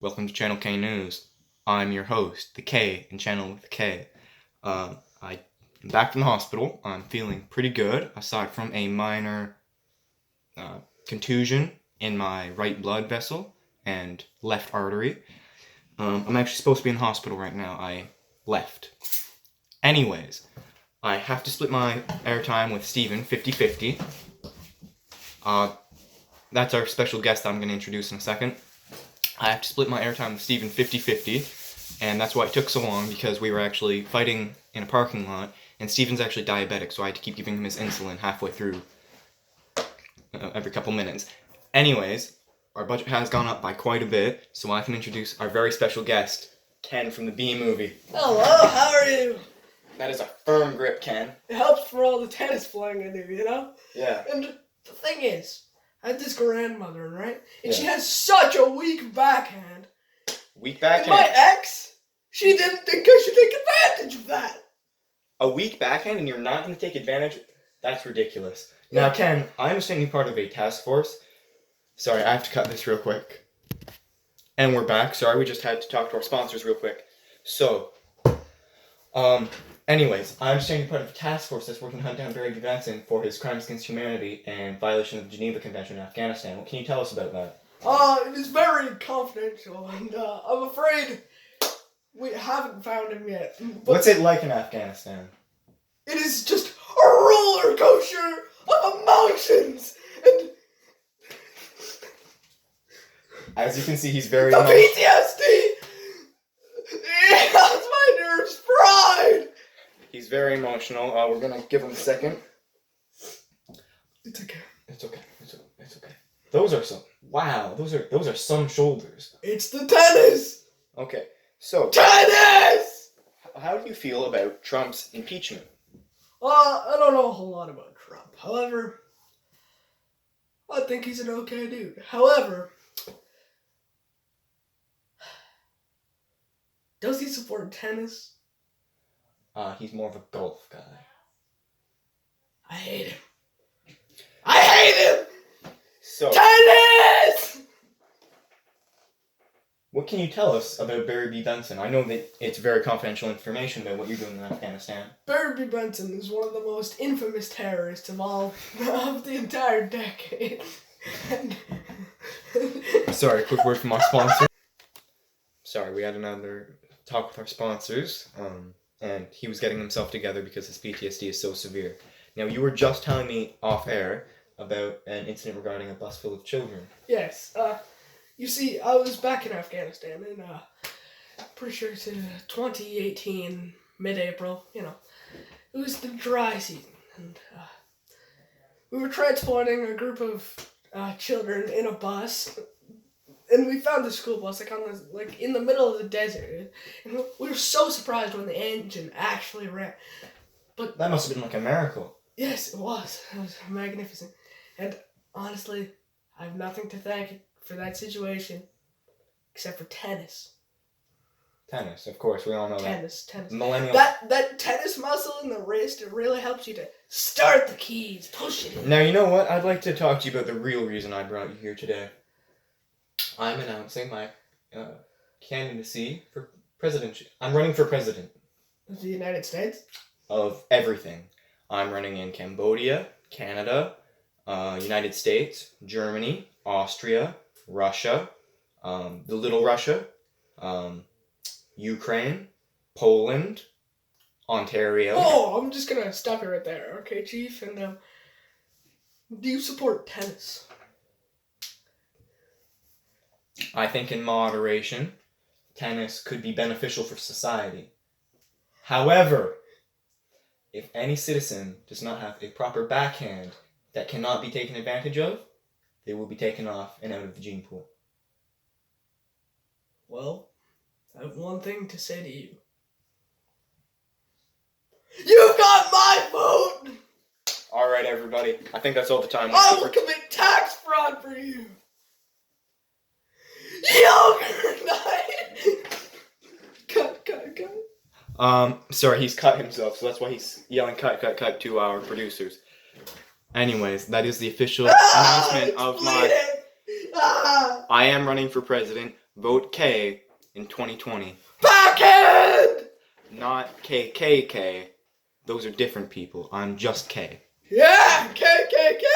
Welcome to Channel K News. I'm your host, the K in Channel with the K. I am back from the hospital. I'm feeling pretty good, aside from a minor contusion in my right blood vessel and left artery. I'm actually supposed to be in the hospital right now. I left. Anyways, I have to split my airtime with Steven 50-50. That's our special guest that I'm going to introduce in a second. I have to split my airtime with Steven 50-50, and that's why it took so long, because we were actually fighting in a parking lot, and Steven's actually diabetic, so I had to keep giving him his insulin halfway through, every couple minutes. Anyways, our budget has gone up by quite a bit, so I can introduce our very special guest, Ken from the Bee Movie. Hello, how are you? That is a firm grip, Ken. It helps for all the tennis flying in there, you know? Yeah. And the thing is, I had this grandmother, right? And Yeah. she has such a weak backhand. Weak backhand? And my ex, she didn't think I should take advantage of that. A weak backhand and you're not going to take advantage? That's ridiculous. Yeah. Now, Ken, I understand you're part of a task force. Sorry, I have to cut this real quick. And we're back. Sorry, we just had to talk to our sponsors real quick. So, anyways, I understand you're part of a task force that's working to hunt down Barry Benson for his crimes against humanity and violation of the Geneva Convention in Afghanistan. What can you tell us about that? It is very confidential, and I'm afraid we haven't found him yet. But What's it like in Afghanistan? it is just a roller coaster of emotions, and As you can see, he's very the emotional. PTSD has my nerves fried. He's very emotional. We're gonna give him a second. It's okay. It's okay. It's okay. Those are some. Wow. Those are some shoulders. It's the tennis! Okay. So, Tennis! how do you feel about Trump's impeachment? I don't know a whole lot about Trump. However, I think he's an okay dude. However, does he support tennis? He's more of a golf guy. I hate him. I hate him! So, Tennis! what can you tell us about Barry B. Benson? I know that it's very confidential information about what you're doing in Afghanistan. Barry B. Benson is one of the most infamous terrorists of the entire decade. Sorry, quick word from our sponsor. Sorry, we had another talk with our sponsors, and he was getting himself together because his PTSD is so severe. Now, you were just telling me off air about an incident regarding a bus full of children. Yes, you see, I was back in Afghanistan in, pretty sure it's 2018, mid-April, you know. It was the dry season, and, we were transporting a group of, children in a bus, and we found the school bus, in the middle of the desert, and we were so surprised when the engine actually ran. But That must have been like a miracle. yes, it was. It was magnificent. And honestly, I have nothing to thank for that situation except for tennis. Tennis, of course, we all know Tennis. that. Millennial. That tennis muscle in the wrist, it really helps you to start the keys, push it in. Now, you know what? I'd like to talk to you about the real reason I brought you here today. I'm announcing my candidacy for presidency. I'm running for president The United States? of everything. I'm running in Cambodia, Canada, United States, Germany, Austria, Russia, the Little Russia, Ukraine, Poland, Ontario. Oh, I'm just gonna stop you right there, okay, Chief? And, do you support tennis? I think in moderation, tennis could be beneficial for society. However, if any citizen does not have a proper backhand that cannot be taken advantage of, they will be taken off and out of the gene pool. Well, I have one thing to say to you. You've got my vote! Alright, everybody. I think that's all the time we I have will for commit tax fraud for you! Yogurt night! Cut. Sorry, he's cut himself, so that's why he's yelling cut to our producers. Anyways, that is the official announcement of my... Bleeding! I am running for president. Vote K in 2020. Backhand! Not KKK. Those are different people. I'm just K. Yeah, KKK!